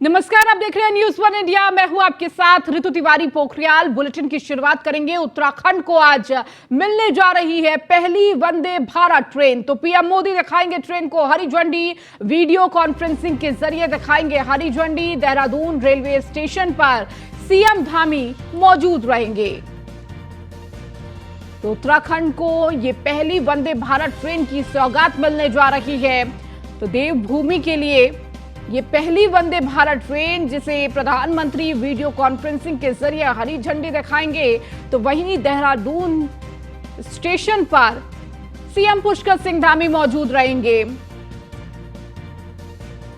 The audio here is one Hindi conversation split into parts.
नमस्कार, आप देख रहे हैं न्यूज वन इंडिया। मैं हूं आपके साथ ऋतु तिवारी पोखरियाल। बुलेटिन की शुरुआत करेंगे। उत्तराखंड को आज मिलने जा रही है पहली वंदे भारत ट्रेन। तो पीएम मोदी दिखाएंगे ट्रेन को हरी झंडी, वीडियो कॉन्फ्रेंसिंग के जरिए दिखाएंगे हरी झंडी। देहरादून रेलवे स्टेशन पर सीएम धामी मौजूद रहेंगे। तो उत्तराखंड को ये पहली वंदे भारत ट्रेन की सौगात मिलने जा रही है। तो देवभूमि के लिए ये पहली वंदे भारत ट्रेन, जिसे प्रधानमंत्री वीडियो कॉन्फ्रेंसिंग के जरिए हरी झंडी दिखाएंगे, तो वहीं देहरादून स्टेशन पर सीएम पुष्कर सिंह धामी मौजूद रहेंगे।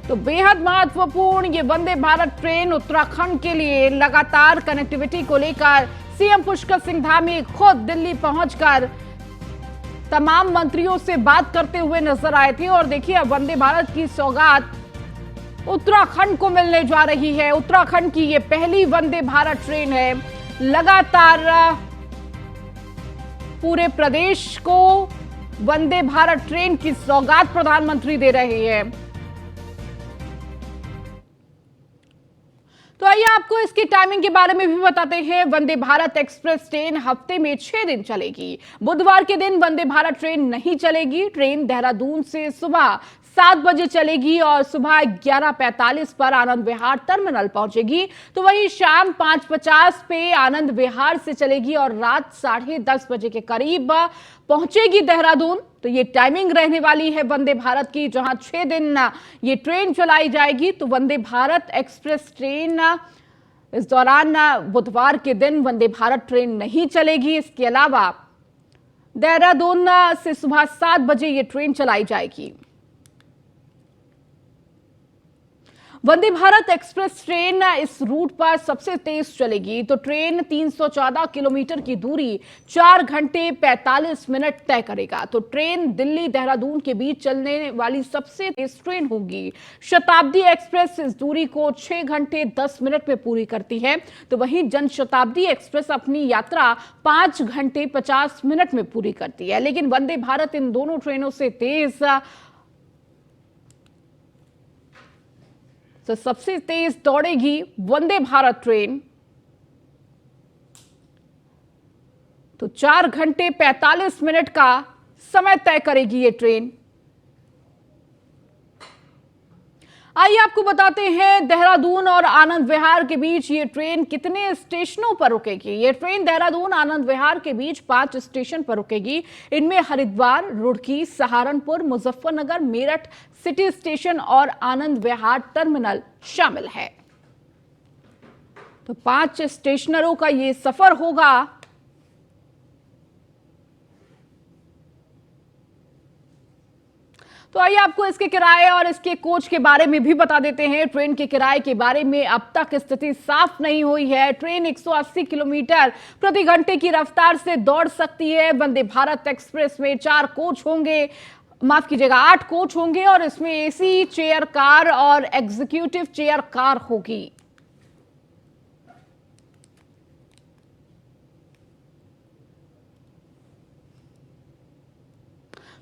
तो बेहद महत्वपूर्ण ये वंदे भारत ट्रेन उत्तराखंड के लिए लगातार कनेक्टिविटी को लेकर सीएम पुष्कर सिंह धामी खुद दिल्ली पहुंचकर तमाम मंत्रियों से बात करते हुए नजर आए थे। और देखिए, वंदे भारत की सौगात उत्तराखंड को मिलने जा रही है। उत्तराखंड की ये पहली वंदे भारत ट्रेन है। लगातार पूरे प्रदेश को वंदे भारत ट्रेन की सौगात प्रधानमंत्री दे रहे हैं। तो आइए आपको इसकी टाइमिंग के बारे में भी बताते हैं। वंदे भारत एक्सप्रेस ट्रेन हफ्ते में 6 दिन चलेगी। बुधवार के दिन वंदे भारत ट्रेन नहीं चलेगी। ट्रेन देहरादून से सुबह 7 बजे चलेगी और सुबह 11:45 पर आनंद विहार टर्मिनल पहुंचेगी। तो वहीं शाम 5:50 पे आनंद विहार से चलेगी और रात 10:30 बजे के करीब पहुंचेगी देहरादून। तो ये टाइमिंग रहने वाली है वंदे भारत की, जहां 6 दिन ये ट्रेन चलाई जाएगी। तो वंदे भारत एक्सप्रेस ट्रेन इस दौरान बुधवार के दिन वंदे भारत ट्रेन नहीं चलेगी। इसके अलावा देहरादून से सुबह 7 बजे ये ट्रेन चलाई जाएगी। वंदे भारत एक्सप्रेस ट्रेन इस रूट पर सबसे तेज चलेगी। तो ट्रेन 314 किलोमीटर की दूरी 4 घंटे 45 मिनट तय करेगा। तो ट्रेन दिल्ली देहरादून के बीच चलने वाली सबसे तेज ट्रेन होगी। शताब्दी एक्सप्रेस इस दूरी को 6 घंटे 10 मिनट में पूरी करती है। तो वहीं जनशताब्दी एक्सप्रेस अपनी यात्रा 5 घंटे 50 मिनट में पूरी करती है। लेकिन वंदे भारत इन दोनों ट्रेनों से तेज, तो सबसे तेज दौड़ेगी वंदे भारत ट्रेन। तो 4 घंटे 45 मिनट का समय तय करेगी ये ट्रेन। आइए आपको बताते हैं देहरादून और आनंद विहार के बीच ये ट्रेन कितने स्टेशनों पर रुकेगी। ये ट्रेन देहरादून आनंद विहार के बीच 5 स्टेशन पर रुकेगी। इनमें हरिद्वार, रुड़की, सहारनपुर, मुजफ्फरनगर, मेरठ सिटी स्टेशन और आनंद विहार टर्मिनल शामिल है। तो 5 स्टेशनरों का ये सफर होगा। तो आइए आपको इसके किराए और इसके कोच के बारे में भी बता देते हैं। ट्रेन के किराए के बारे में अब तक स्थिति साफ नहीं हुई है। ट्रेन 180 किलोमीटर प्रति घंटे की रफ्तार से दौड़ सकती है। वंदे भारत एक्सप्रेस में 4 कोच होंगे, माफ कीजिएगा 8 कोच होंगे और इसमें एसी चेयर कार और एग्जीक्यूटिव चेयर कार होगी।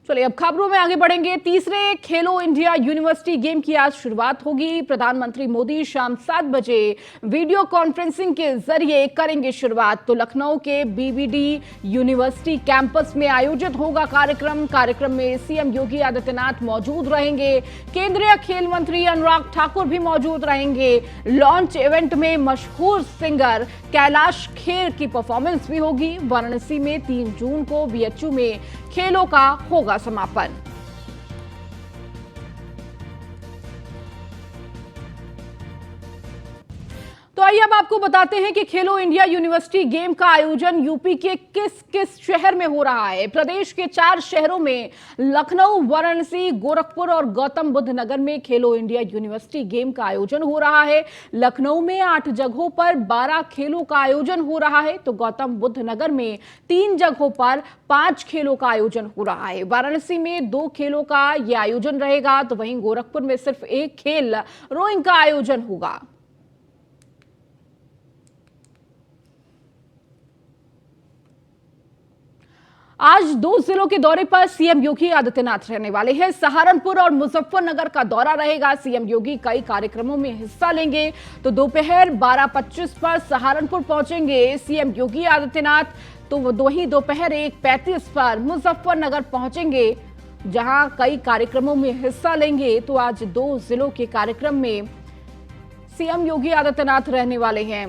चलिए अब खबरों में आगे बढ़ेंगे। तीसरे खेलो इंडिया यूनिवर्सिटी गेम की आज शुरुआत होगी। प्रधानमंत्री मोदी शाम 7 बजे वीडियो कॉन्फ्रेंसिंग के जरिए करेंगे शुरुआत। तो लखनऊ के बीबीडी यूनिवर्सिटी कैंपस में आयोजित होगा कार्यक्रम में सीएम योगी आदित्यनाथ मौजूद रहेंगे। केंद्रीय खेल मंत्री अनुराग ठाकुर भी मौजूद रहेंगे। लॉन्च इवेंट में मशहूर सिंगर कैलाश खेर की परफॉर्मेंस भी होगी। वाराणसी में 3 जून को बीएचयू में खेलों का होगा समापन। तो आइए अब आपको बताते हैं कि खेलो इंडिया यूनिवर्सिटी गेम का आयोजन यूपी के किस किस शहर में हो रहा है। प्रदेश के 4 शहरों में लखनऊ, वाराणसी, गोरखपुर और गौतम बुद्ध नगर में खेलो इंडिया यूनिवर्सिटी गेम का आयोजन हो रहा है। लखनऊ में 8 जगहों पर 12 खेलों का आयोजन हो रहा है। तो गौतम बुद्ध नगर में 3 जगहों पर 5 खेलों का आयोजन हो रहा है। वाराणसी में 2 खेलों का यह आयोजन रहेगा। तो वहीं गोरखपुर में सिर्फ 1 खेल रोइंग का आयोजन होगा। आज दो जिलों के दौरे पर सीएम योगी आदित्यनाथ रहने वाले हैं। सहारनपुर और मुजफ्फरनगर का दौरा रहेगा। सीएम योगी कई कार्यक्रमों में हिस्सा लेंगे। तो दोपहर 12:25 पर सहारनपुर पहुंचेंगे सीएम योगी आदित्यनाथ। तो वहीं दोपहर 1:35 पर मुजफ्फरनगर पहुंचेंगे, जहां कई कार्यक्रमों में हिस्सा लेंगे। तो आज दो जिलों के कार्यक्रम में सीएम योगी आदित्यनाथ रहने वाले हैं।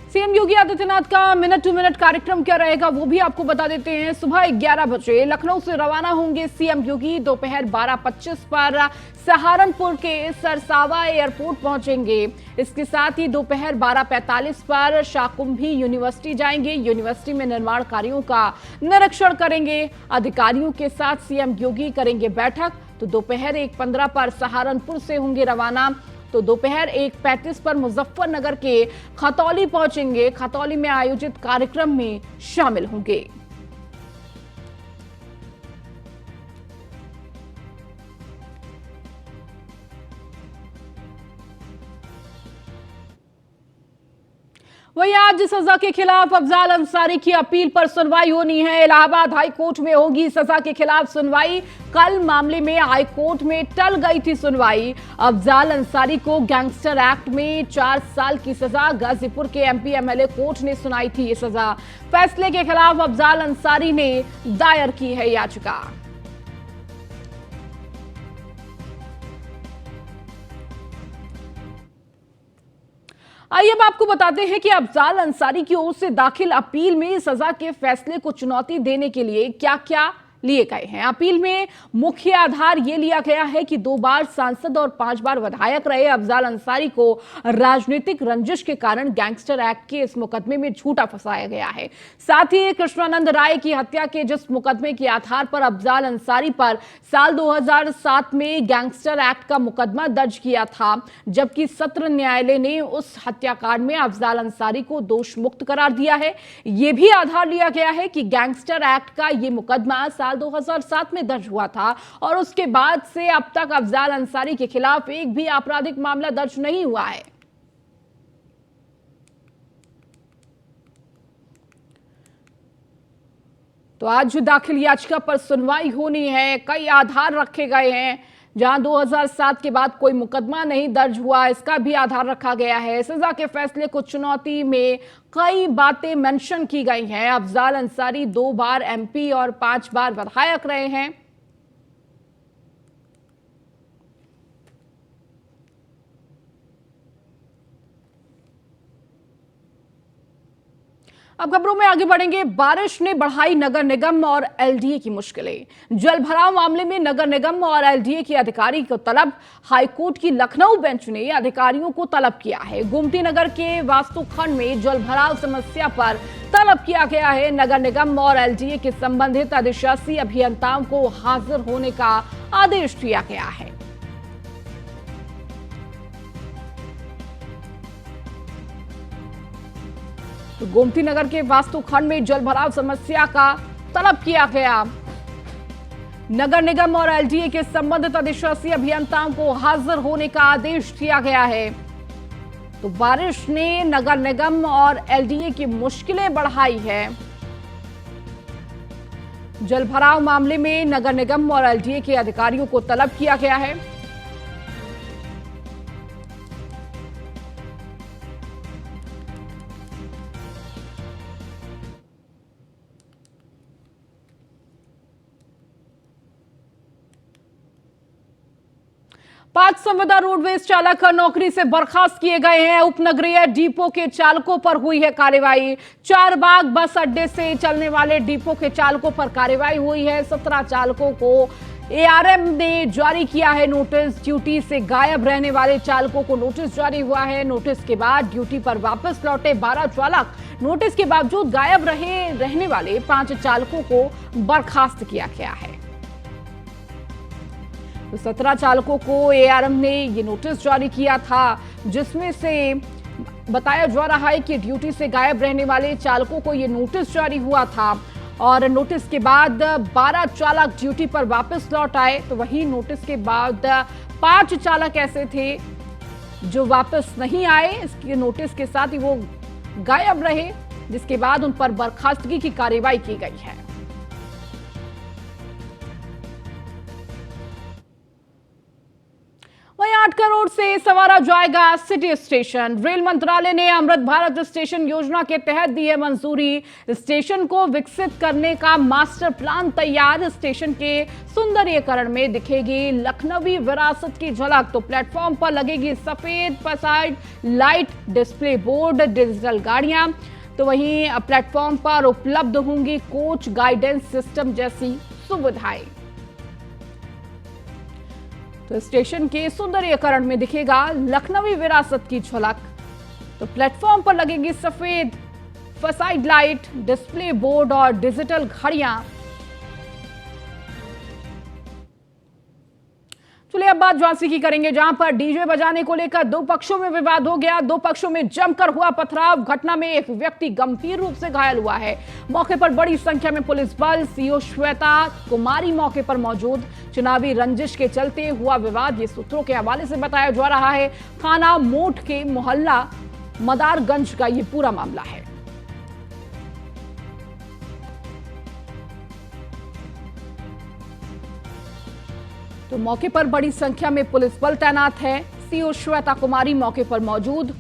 सीएम योगी आदित्यनाथ का मिनट टू मिनट कार्यक्रम क्या रहेगा वो भी आपको बता देते हैं। सुबह 11 बजे लखनऊ से रवाना होंगे सीएम योगी। दोपहर 12:25 पर सहारनपुर के सरसावा एयरपोर्ट पहुंचेंगे। इसके साथ ही दोपहर 12:45 पर शाकुंभी यूनिवर्सिटी जाएंगे। यूनिवर्सिटी में निर्माण कार्यों का निरीक्षण करेंगे। अधिकारियों के साथ सीएम योगी करेंगे बैठक। तो दोपहर 1:15 पर सहारनपुर से होंगे रवाना। तो दोपहर 1:35 पर मुजफ्फरनगर के खतौली पहुंचेंगे। खतौली में आयोजित कार्यक्रम में शामिल होंगे। वहीं आज सजा के खिलाफ अफजाल अंसारी की अपील पर सुनवाई होनी है। इलाहाबाद हाई कोर्ट में होगी सजा के खिलाफ सुनवाई। कल मामले में हाई कोर्ट में टल गई थी सुनवाई। अफजाल अंसारी को गैंगस्टर एक्ट में 4 साल की सजा गाजीपुर के एमपी एमएलए कोर्ट ने सुनाई थी। ये सजा फैसले के खिलाफ अफजाल अंसारी ने दायर की है याचिका। आइए अब आपको बताते हैं कि अफजाल अंसारी की ओर से दाखिल अपील में सजा के फैसले को चुनौती देने के लिए क्या क्या लिए गए हैं। अपील में मुख्य आधार यह लिया गया है कि 2 बार सांसद और 5 बार विधायक रहे अफजाल अंसारी को राजनीतिक रंजिश के कारण गैंगस्टर एक्ट के इस मुकदमे में झूठा फंसाया गया है। साथ ही कृष्णानंद राय की हत्या के जिस मुकदमे के आधार पर अफजाल अंसारी पर साल 2007 में गैंगस्टर एक्ट का मुकदमा दर्ज किया था, जबकि सत्र न्यायालय ने उस हत्याकांड में अफजाल अंसारी को दोष मुक्त करार दिया है। यह भी आधार लिया गया है कि गैंगस्टर एक्ट का यह मुकदमा साल 2007 में दर्ज हुआ था और उसके बाद से अब तक अफजाल अंसारी के खिलाफ एक भी आपराधिक मामला दर्ज नहीं हुआ है। तो आज दाखिल याचिका पर सुनवाई होनी है। कई आधार रखे गए हैं। जहां 2007 के बाद कोई मुकदमा नहीं दर्ज हुआ, इसका भी आधार रखा गया है। सजा के फैसले को चुनौती में कई बातें मेंशन की गई हैं। अफजाल अंसारी 2 बार एमपी और 5 बार विधायक रहे हैं। अब खबरों में आगे बढ़ेंगे। बारिश ने बढ़ाई नगर निगम और एलडीए की मुश्किलें। जल भराव मामले में नगर निगम और एलडीए के अधिकारी को तलब। हाईकोर्ट की लखनऊ बेंच ने अधिकारियों को तलब किया है। गोमती नगर के वास्तुखंड में जल भराव समस्या पर तलब किया गया है। नगर निगम और एलडीए के संबंधित अधिशासी अभियंताओं को हाजिर होने का आदेश दिया गया है। तो गोमती नगर के वास्तुखंड में जल भराव समस्या का तलब किया गया। नगर निगम और एलडीए के संबंधित अधिशासी अभियंताओं को हाजिर होने का आदेश दिया गया है। तो बारिश ने नगर निगम और एलडीए की मुश्किलें बढ़ाई है। जल भराव मामले में नगर निगम और एलडीए के अधिकारियों को तलब किया गया है। पांच संविदा रोडवेज चालक नौकरी से बर्खास्त किए गए हैं। उपनगरीय डिपो के चालकों पर हुई है कार्रवाई। चारबाग बस अड्डे से चलने वाले डिपो के चालकों पर कार्रवाई हुई है। 17 चालकों को एआरएम ने जारी किया है नोटिस। ड्यूटी से गायब रहने वाले चालकों को नोटिस जारी हुआ है। नोटिस के बाद ड्यूटी पर वापस लौटे 12 चालक। नोटिस के बावजूद गायब रहने वाले 5 चालकों को बर्खास्त किया गया है। तो 17 चालकों को एआरएम ने ये नोटिस जारी किया था, जिसमें से बताया जा रहा है कि ड्यूटी से गायब रहने वाले चालकों को ये नोटिस जारी हुआ था और नोटिस के बाद 12 चालक ड्यूटी पर वापस लौट आए। तो वही नोटिस के बाद 5 चालक ऐसे थे जो वापस नहीं आए। इसके नोटिस के साथ ही वो गायब रहे, जिसके बाद उन पर बर्खास्तगी की कार्रवाई की गई है। वहीं 8 करोड़ से संवारा जाएगा सिटी स्टेशन। रेल मंत्रालय ने अमृत भारत स्टेशन योजना के तहत दी है मंजूरी। स्टेशन को विकसित करने का मास्टर प्लान तैयार। स्टेशन के सुंदरीकरण में दिखेगी लखनवी विरासत की झलक। तो प्लेटफॉर्म पर लगेगी सफेद फसाइड लाइट, डिस्प्ले बोर्ड, डिजिटल गाड़ियां। तो वहीं प्लेटफॉर्म पर उपलब्ध होंगी कोच गाइडेंस सिस्टम जैसी सुविधाएं। तो स्टेशन के सुंदरीकरण में दिखेगा लखनवी विरासत की झलक। तो प्लेटफॉर्म पर लगेगी सफेद फसाइड लाइट, डिस्प्ले बोर्ड और डिजिटल घड़ियां। चलिए अब बात झांसी की करेंगे, जहां पर डीजे बजाने को लेकर दो पक्षों में विवाद हो गया। दो पक्षों में जमकर हुआ पथराव। घटना में एक व्यक्ति गंभीर रूप से घायल हुआ है। मौके पर बड़ी संख्या में पुलिस बल। सीओ श्वेता कुमारी मौके पर मौजूद। चुनावी रंजिश के चलते हुआ विवाद, ये सूत्रों के हवाले से बताया जा रहा है। थाना मोट के मोहल्ला मदारगंज का ये पूरा मामला है। तो मौके पर बड़ी संख्या में पुलिस बल तैनात है। सीओ श्वेता कुमारी मौके पर मौजूद।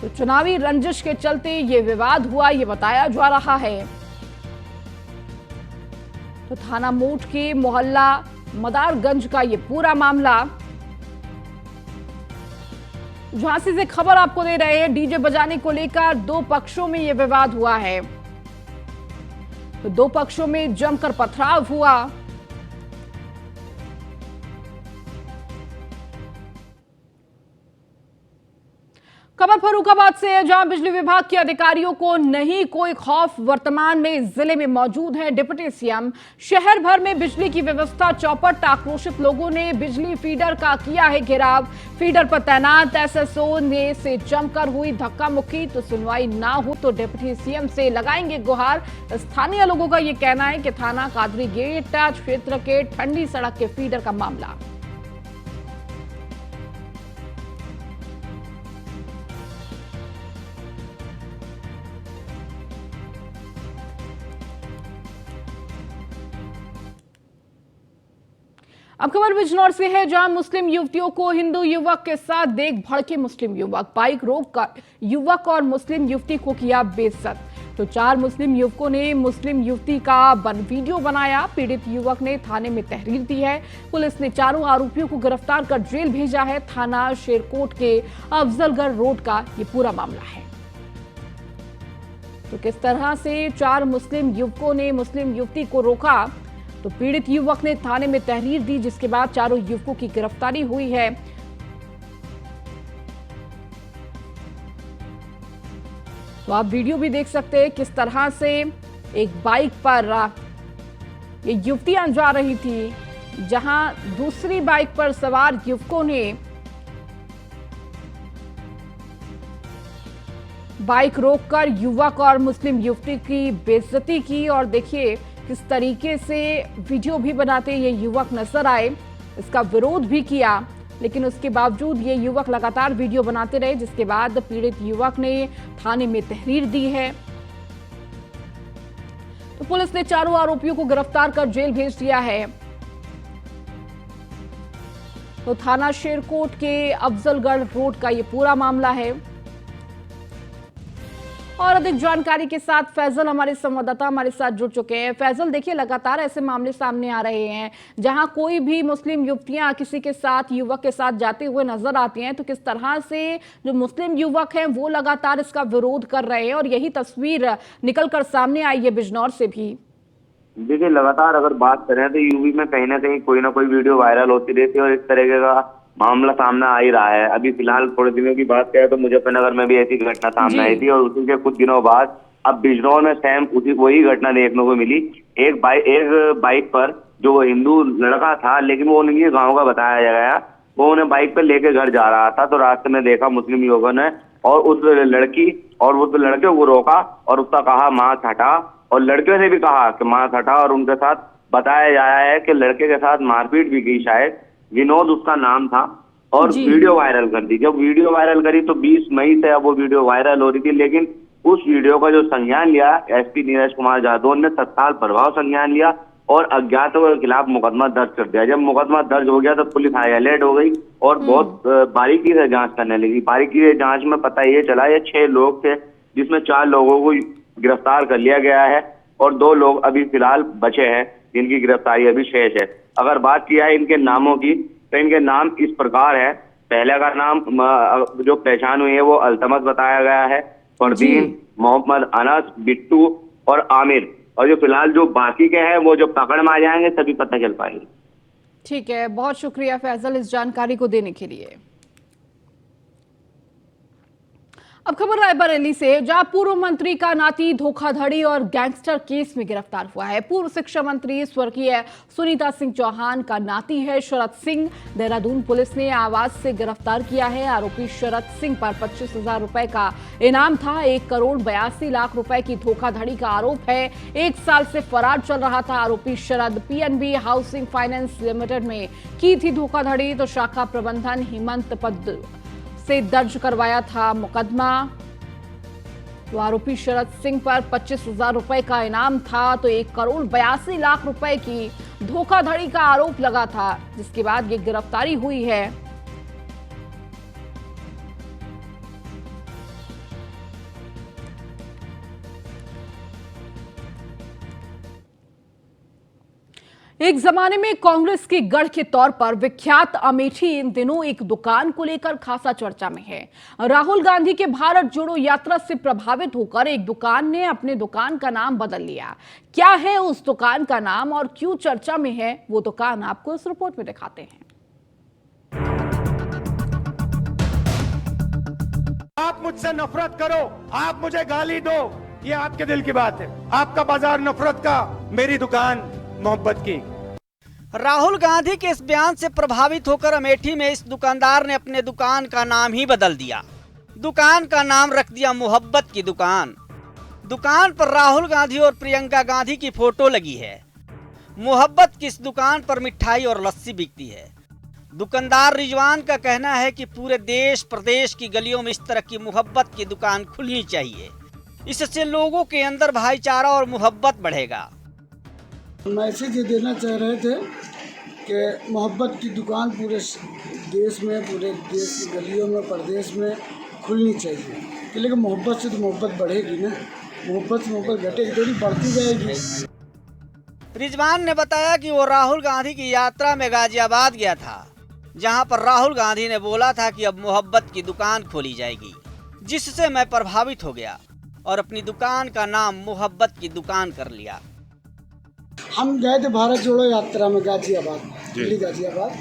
तो चुनावी रंजिश के चलते ये विवाद हुआ, ये बताया जा रहा है। तो थाना मोट के मोहल्ला मदारगंज का ये पूरा मामला। झांसी से खबर आपको दे रहे हैं, डीजे बजाने को लेकर दो पक्षों में ये विवाद हुआ है। तो दो पक्षों में जमकर पथराव हुआ। खबर फर्रुखाबाद से है, जहां बिजली विभाग के अधिकारियों को नहीं कोई खौफ। वर्तमान में जिले में मौजूद है डिप्टी सीएम। शहर भर में बिजली की व्यवस्था चौपट। आक्रोशित लोगों ने बिजली फीडर का किया है घेराव। फीडर पर तैनात एसएसओ ने से जमकर हुई धक्का मुक्की। तो सुनवाई ना हो तो डिप्टी सीएम से लगाएंगे गुहार। स्थानीय लोगों का यह कहना है कि थाना कादरी गेट क्षेत्र के ठंडी सड़क के फीडर का मामला। अब खबर बिजनौर से है, जहां मुस्लिम युवतियों को हिंदू युवक के साथ देख भड़के मुस्लिम युवक। बाइक रोककर युवक और मुस्लिम युवती को किया बेइज्जत। तो 4 मुस्लिम युवकों ने मुस्लिम युवती का वीडियो बनाया। पीड़ित युवक ने थाने में तहरीर दी है। पुलिस ने चारों आरोपियों को गिरफ्तार कर जेल भेजा है। थाना शेरकोट के अफजलगढ़ रोड का ये पूरा मामला है। तो किस तरह से 4 मुस्लिम युवकों ने मुस्लिम युवती को रोका, तो पीड़ित युवक ने थाने में तहरीर दी, जिसके बाद चारों युवकों की गिरफ्तारी हुई है। तो आप वीडियो भी देख सकते हैं किस तरह से एक बाइक पर ये युवतियां जा रही थी, जहां दूसरी बाइक पर सवार युवकों ने बाइक रोककर युवक और मुस्लिम युवती की बेइज्जती की। और देखिए किस तरीके से वीडियो भी बनाते ये युवक नजर आए। इसका विरोध भी किया, लेकिन उसके बावजूद ये युवक लगातार वीडियो बनाते रहे, जिसके बाद पीड़ित युवक ने थाने में तहरीर दी है। तो पुलिस ने चारों आरोपियों को गिरफ्तार कर जेल भेज दिया है। तो थाना शेरकोट के अफजलगढ़ रोड का ये पूरा मामला है। और अधिक जानकारी के साथ फैजल हमारे संवाददाता हमारे साथ जुड़ चुके हैं। फैजल, देखिए लगातार ऐसे मामले सामने आ रहे हैं जहां कोई भी मुस्लिम युवतियां किसी के साथ युवक के साथ जाते हुए नजर आती हैं, तो किस तरह से जो मुस्लिम युवक हैं वो लगातार इसका विरोध कर रहे हैं, और यही तस्वीर निकलकर सामने आई है बिजनौर से भी। देखिए, लगातार अगर बात करें तो यूपी में कहीं ना कोई वीडियो वायरल होती रहती है और इस तरीके का मामला सामने आ ही रहा है। अभी फिलहाल थोड़े दिनों की बात करें तो मुजफ्फरनगर में भी ऐसी घटना सामने आई थी, और उसी के कुछ दिनों बाद अब बिजनौर में सेम वही घटना देखने को मिली। एक बाइक पर जो हिंदू लड़का था, लेकिन वो उनके गाँव का बताया गया, वो उन्हें बाइक पर लेके घर जा रहा था। तो रास्ते में देखा मुस्लिम युवकों ने और उस लड़की और उस लड़के को रोका और उसका कहा मास्क हटा, और लड़कियों ने भी कहा कि मास्क हटा, और उनके साथ बताया जा रहा है कि लड़के के साथ मारपीट भी की शायद। विनोद उसका नाम था, और जी। वीडियो वायरल कर दी। जब वीडियो वायरल करी तो 20 मई से अब वो वीडियो वायरल हो रही थी, लेकिन उस वीडियो का जो संज्ञान लिया एसपी नीरज कुमार जादव ने, तत्काल प्रभाव संज्ञान लिया और अज्ञातों के खिलाफ मुकदमा दर्ज कर दिया। जब मुकदमा दर्ज हो गया तो पुलिस हाई अलर्ट हो गई और बहुत बारीकी से जांच करने लगी। बारीकी से जांच में पता ये चला ये 6 लोग थे, जिसमें 4 लोगों को गिरफ्तार कर लिया गया है और 2 लोग अभी फिलहाल बचे हैं जिनकी गिरफ्तारी अभी शेष है। अगर बात किया है इनके नामों की तो इनके नाम इस प्रकार है। पहले का नाम जो पहचान हुई है वो अल्तमस बताया गया है, फरदीन, मोहम्मद अनस, बिट्टू और आमिर। और जो फिलहाल जो बाकी के हैं वो जो पकड़ में आ जाएंगे तभी पता चल पाएगी। ठीक है, बहुत शुक्रिया फैजल इस जानकारी को देने के लिए। अब खबर रायबरेली से, जहां पूर्व मंत्री का नाती धोखाधड़ी और गैंगस्टर केस में गिरफ्तार हुआ है। पूर्व शिक्षा मंत्री स्वर्गीय सुनीता सिंह चौहान का नाती है शरद सिंह। देहरादून पुलिस ने आवास से गिरफ्तार किया है। आरोपी शरद सिंह पर 25,000 रुपए का इनाम था। 1,82,00,000 रुपए की धोखाधड़ी का आरोप है। 1 साल से फरार चल रहा था आरोपी शरद। पीएनबी हाउसिंग फाइनेंस लिमिटेड में की थी धोखाधड़ी, तो शाखा प्रबंधन हेमंत पद से दर्ज करवाया था मुकदमा। तो आरोपी शरद सिंह पर 25,000 रुपए का इनाम था, तो 1,82,00,000 रुपए की धोखाधड़ी का आरोप लगा था, जिसके बाद ये गिरफ्तारी हुई है। एक जमाने में कांग्रेस के गढ़ के तौर पर विख्यात अमेठी इन दिनों एक दुकान को लेकर खासा चर्चा में है। राहुल गांधी के भारत जोड़ो यात्रा से प्रभावित होकर एक दुकान ने अपने दुकान का नाम बदल लिया। क्या है उस दुकान का नाम और क्यों चर्चा में है, वो दुकान आपको इस रिपोर्ट में दिखाते हैं। आप मुझसे नफरत करो, आप मुझे गाली दो, ये आपके दिल की बात है। आपका बाजार नफरत का, मेरी दुकान मोहब्बत की। राहुल गांधी के इस बयान से प्रभावित होकर अमेठी में इस दुकानदार ने अपने दुकान का नाम ही बदल दिया। दुकान का नाम रख दिया मोहब्बत की दुकान। दुकान पर राहुल गांधी और प्रियंका गांधी की फोटो लगी है। मोहब्बत की इस दुकान पर मिठाई और लस्सी बिकती है। दुकानदार रिजवान का कहना है कि पूरे देश प्रदेश की गलियों में इस तरह की मोहब्बत की दुकान खुलनी चाहिए। इससे लोगों के अंदर भाईचारा और मोहब्बत बढ़ेगा। मैसेज ये देना चाह रहे थे कि मोहब्बत की दुकान पूरे देश में, पूरे देश की गलियों में, प्रदेश में खुलनी चाहिए कि, लेकिन मोहब्बत से तो मोहब्बत बढ़ेगी ना, मोहब्बत से मोहब्बत घटेगी थोड़ी, बढ़ती जाएगी। रिजवान ने बताया कि वो राहुल गांधी की यात्रा में गाजियाबाद गया था, जहां पर राहुल गांधी ने बोला था कि अब मोहब्बत की दुकान खोली जाएगी, जिससे मैं प्रभावित हो गया और अपनी दुकान का नाम मोहब्बत की दुकान कर लिया। हम गए थे भारत जोड़ो यात्रा में गाजियाबाद, दिल्ली गाजियाबाद,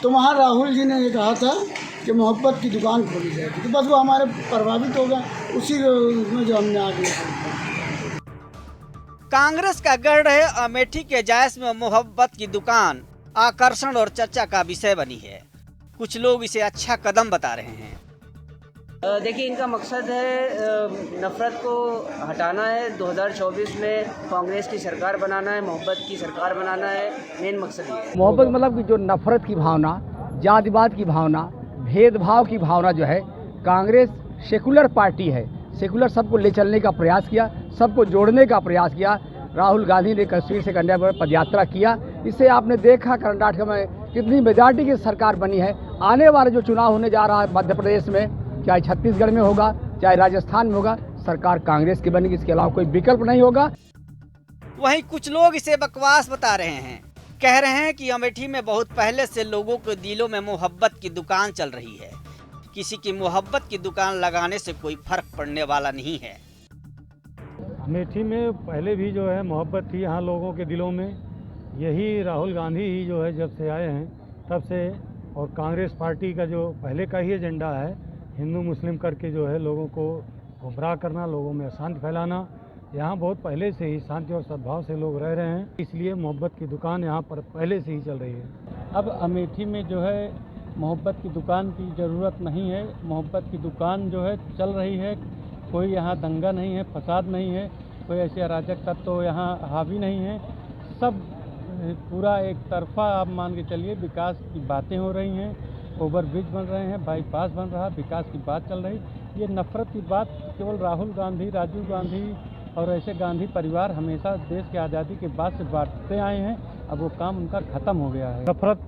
तो वहाँ राहुल जी ने ये कहा था कि मोहब्बत की दुकान खोली जाएगी, तो बस वो हमारे प्रभावित हो गए, उसी में जो हमने आगे। कांग्रेस का गढ़ है अमेठी के जायस में मोहब्बत की दुकान आकर्षण और चर्चा का विषय बनी है। कुछ लोग इसे अच्छा कदम बता रहे हैं। देखिए, इनका मकसद है नफ़रत को हटाना है। 2024 में कांग्रेस की सरकार बनाना है, मोहब्बत की सरकार बनाना है, मेन मकसद ये है। मोहब्बत मतलब कि जो नफरत की भावना, जातिवाद की भावना, भेदभाव की भावना जो है, कांग्रेस सेकुलर पार्टी है। सेकुलर सबको ले चलने का प्रयास किया, सबको जोड़ने का प्रयास किया। राहुल गांधी ने कश्मीर से कन्याकुमारी पदयात्रा किया। इससे आपने देखा कर्नाटक में कितनी मेजॉरिटी की सरकार बनी है। आने वाला जो चुनाव होने जा रहा है मध्य प्रदेश में, चाहे छत्तीसगढ़ में होगा, चाहे राजस्थान में होगा, सरकार कांग्रेस की बनेगी, इसके अलावा कोई विकल्प नहीं होगा। वहीं कुछ लोग इसे बकवास बता रहे हैं। कह रहे हैं कि अमेठी में बहुत पहले से लोगों के दिलों में मोहब्बत की दुकान चल रही है। किसी की मोहब्बत की दुकान लगाने से कोई फर्क पड़ने वाला नहीं है। अमेठी में पहले भी जो है मोहब्बत थी यहाँ लोगों के दिलों में। यही राहुल गांधी ही जो है जब से आए हैं तब से, और कांग्रेस पार्टी का जो पहले का ही एजेंडा है हिंदू मुस्लिम करके जो है लोगों को गुमराह करना, लोगों में अशांति फैलाना, यहाँ बहुत पहले से ही शांति और सद्भाव से लोग रह रहे हैं। इसलिए मोहब्बत की दुकान यहाँ पर पहले से ही चल रही है। अब अमेठी में जो है मोहब्बत की दुकान की ज़रूरत नहीं है। मोहब्बत की दुकान जो है चल रही है। कोई यहाँ दंगा नहीं है, फसाद नहीं है, कोई ऐसे अराजक तत्व तो यहाँ हावी नहीं है। सब पूरा एक तरफा आप मान के चलिए विकास की बातें हो रही हैं, ओवर ब्रिज बन रहे हैं, बाईपास बन रहा, विकास की बात चल रही। ये नफरत की बात केवल राहुल गांधी, राजीव गांधी और ऐसे गांधी परिवार हमेशा देश की आज़ादी के बाद से बांटते आए हैं। अब वो काम उनका ख़त्म हो गया है। नफरत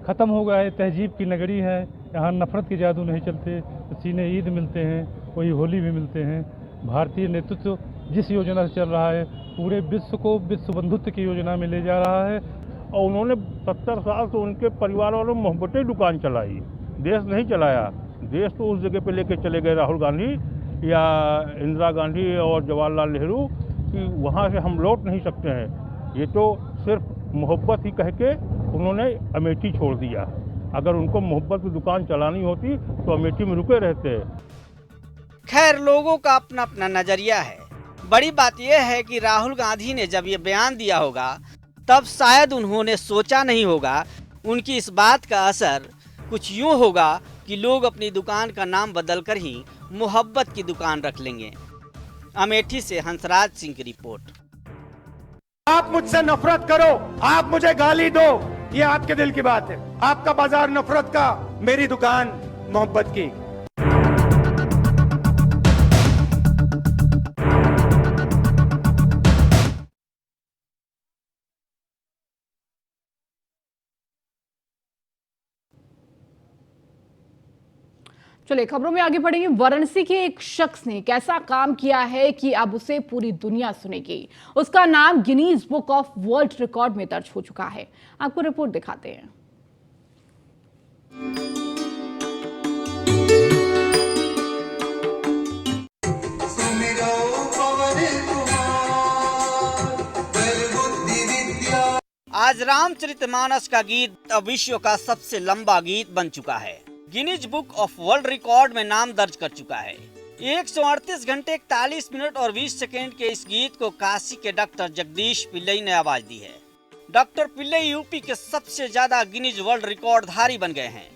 ख़त्म हो गया है। तहजीब की नगरी है, यहाँ नफरत के जादू नहीं चलते। सीने ईद मिलते हैं, कोई होली भी मिलते हैं। भारतीय नेतृत्व जिस योजना से चल रहा है, पूरे विश्व को विश्व बंधुत्व की योजना में ले जा रहा है। और उन्होंने 70 साल तो उनके परिवार वालों ने मोहब्बतें दुकान चलाई, देश नहीं चलाया। देश तो उस जगह पे लेके चले गए राहुल गांधी या इंदिरा गांधी और जवाहरलाल नेहरू कि वहाँ से हम लौट नहीं सकते हैं। ये तो सिर्फ मोहब्बत ही कह के उन्होंने अमेठी छोड़ दिया। अगर उनको मोहब्बत की दुकान चलानी होती तो अमेठी में रुके रहते। खैर, लोगों का अपना अपना नजरिया है। बड़ी बात यह है कि राहुल गांधी ने जब ये बयान दिया होगा तब शायद उन्होंने सोचा नहीं होगा। उनकी इस बात का असर कुछ यूं होगा कि लोग अपनी दुकान का नाम बदलकर ही मोहब्बत की दुकान रख लेंगे। अमेठी से हंसराज सिंह की रिपोर्ट। आप मुझसे नफरत करो, आप मुझे गाली दो, ये आपके दिल की बात है। आपका बाजार नफरत का, मेरी दुकान मोहब्बत की। चलिए खबरों में आगे बढ़ेंगे। वाराणसी के एक शख्स ने कैसा काम किया है कि अब उसे पूरी दुनिया सुनेगी। उसका नाम Guinness book of world record में दर्ज हो चुका है। आपको रिपोर्ट दिखाते हैं। आज रामचरितमानस का गीत अब विश्व का सबसे लंबा गीत बन चुका है। Guinness book of world record में नाम दर्ज कर चुका है। 138 घंटे 41 मिनट और 20 सेकेंड के इस गीत को काशी के डॉक्टर जगदीश पिल्लई ने आवाज दी है। डॉक्टर पिल्लई यूपी के सबसे ज्यादा गिनीज वर्ल्ड रिकॉर्ड धारी बन गए हैं।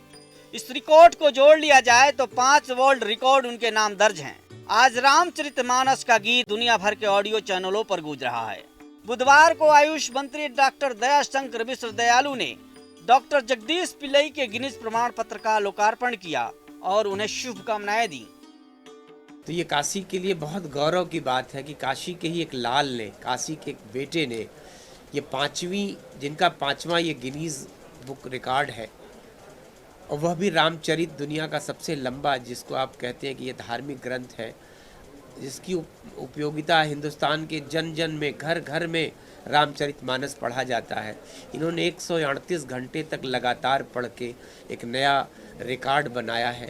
इस रिकॉर्ड को जोड़ लिया जाए तो 5 वर्ल्ड रिकॉर्ड उनके नाम दर्ज हैं। आज रामचरितमानस का गीत दुनिया भर के ऑडियो चैनलों पर गूंज रहा है। बुधवार को आयुष मंत्री डॉक्टर दयाशंकर मिश्र दयालु ने डॉक्टर जगदीश पिल्लई के गिनीज प्रमाण पत्र का लोकार्पण किया और उन्हें शुभकामनाएं दी। तो ये काशी के लिए बहुत गौरव की बात है कि काशी के ही एक लाल ने, काशी के एक बेटे ने, ये जिनका 5वां ये गिनीज बुक रिकॉर्ड है, और वह भी रामचरित, दुनिया का सबसे लंबा, जिसको आप कहते हैं कि ये धार्मिक ग्रंथ है, जिसकी उपयोगिता हिंदुस्तान के जन जन में, घर घर में रामचरितमानस पढ़ा जाता है। इन्होंने 138 घंटे तक लगातार पढ़ के एक नया रिकॉर्ड बनाया है।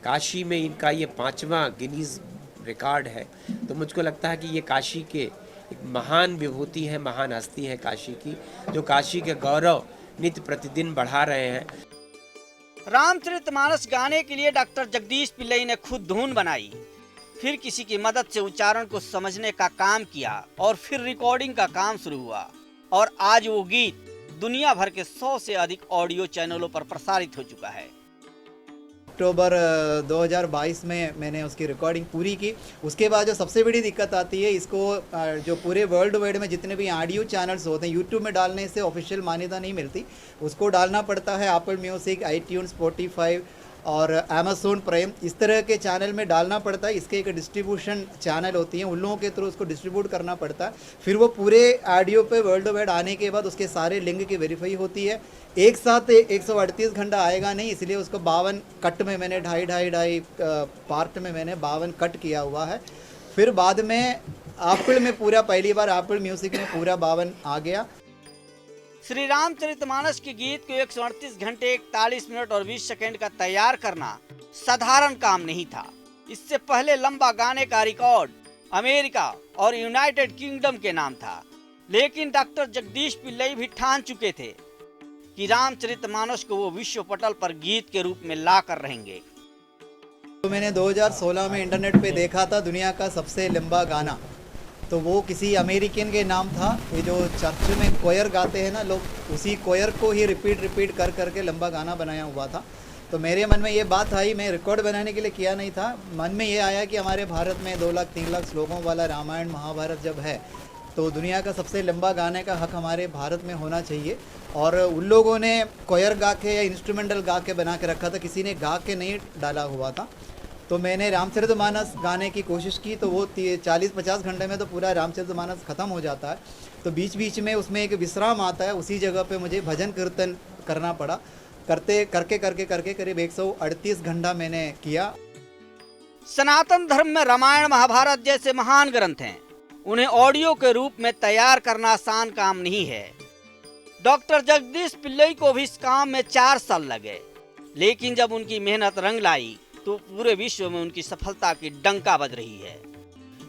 काशी में इनका ये 5वां गिनीज रिकॉर्ड है। तो मुझको लगता है कि ये काशी के एक महान विभूति है, महान हस्ती है काशी की, जो काशी के गौरव नित्य प्रतिदिन बढ़ा रहे हैं। रामचरितमानस गाने के लिए डॉक्टर जगदीश पिल्लई ने खुद धुन बनाई, फिर किसी की मदद से उच्चारण को समझने का काम किया और फिर रिकॉर्डिंग का काम शुरू हुआ। और आज वो गीत दुनिया भर के 100 से अधिक ऑडियो चैनलों पर प्रसारित हो चुका है। अक्टूबर 2022 में मैंने उसकी रिकॉर्डिंग पूरी की। उसके बाद जो सबसे बड़ी दिक्कत आती है, इसको जो पूरे वर्ल्ड वाइड में जितने भी ऑडियो चैनल्स होते हैं, यूट्यूब में डालने से ऑफिशियल मान्यता नहीं मिलती। उसको डालना पड़ता है एप्पल म्यूज़िक, आईट्यून्स, स्पॉटिफाई और अमेज़न प्राइम, इस तरह के चैनल में डालना पड़ता है। इसके एक डिस्ट्रीब्यूशन चैनल होती हैं, उन लोगों के थ्रू उसको डिस्ट्रीब्यूट करना पड़ता है। फिर वो पूरे ऑडियो पे वर्ल्ड वाइड आने के बाद उसके सारे लिंक की वेरीफाई होती है। एक साथ 138 घंटा आएगा नहीं, इसलिए उसको 52 कट में मैंने ढाई पार्ट में मैंने 52 कट किया हुआ है। फिर बाद में एप्पल में पूरा, पहली बार एप्पल म्यूज़िक में पूरा 52 आ गया। श्री रामचरितमानस के गीत को 138 घंटे 41 मिनट और 20 सेकंड का तैयार करना साधारण काम नहीं था। इससे पहले लंबा गाने का रिकॉर्ड अमेरिका और यूनाइटेड किंगडम के नाम था, लेकिन डॉक्टर जगदीश पिल्लई भी ठान चुके थे कि रामचरितमानस को वो विश्व पटल पर गीत के रूप में ला कर रहेंगे। तो मैंने 2016 में इंटरनेट पे देखा था दुनिया का सबसे लंबा गाना, तो वो किसी अमेरिकन के नाम था। ये जो चर्च में कोयर गाते हैं ना लोग, उसी कोयर को ही रिपीट कर करके लंबा गाना बनाया हुआ था। तो मेरे मन में ये बात आई, मैं रिकॉर्ड बनाने के लिए किया नहीं था, मन में ये आया कि हमारे भारत में 2 लाख 3 लाख श्लोकों वाला रामायण महाभारत जब है, तो दुनिया का सबसे लंबा गाने का हक हमारे भारत में होना चाहिए। और उन लोगों ने कोयर गा के या इंस्ट्रूमेंटल गा के बना के रखा था, किसी ने गा के नहीं डाला हुआ था। तो मैंने रामचरितमानस गाने की कोशिश की, तो वो 40-50 घंटे में तो पूरा रामचरितमानस ख़त्म हो जाता है। तो बीच बीच में उसमें एक विश्राम आता है, उसी जगह पे मुझे भजन कीर्तन करना पड़ा। करके करीब 138 घंटा मैंने किया। सनातन धर्म में रामायण महाभारत जैसे महान ग्रंथ हैं, उन्हें ऑडियो के रूप में तैयार करना आसान काम नहीं है। डॉक्टर जगदीश पिल्लई को भी इस काम में 4 साल लगे, लेकिन जब उनकी मेहनत रंग लाई तो पूरे विश्व में उनकी सफलता की डंका बज रही है।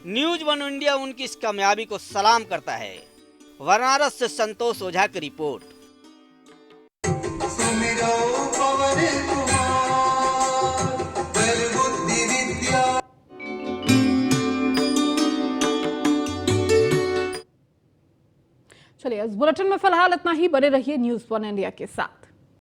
न्यूज़ 1 इंडिया उनकी इस कामयाबी को सलाम करता है। बनारस से संतोष ओझा की रिपोर्ट। चलिए, इस बुलेटिन में फिलहाल इतना ही। बने रहिए न्यूज़ 1 इंडिया के साथ।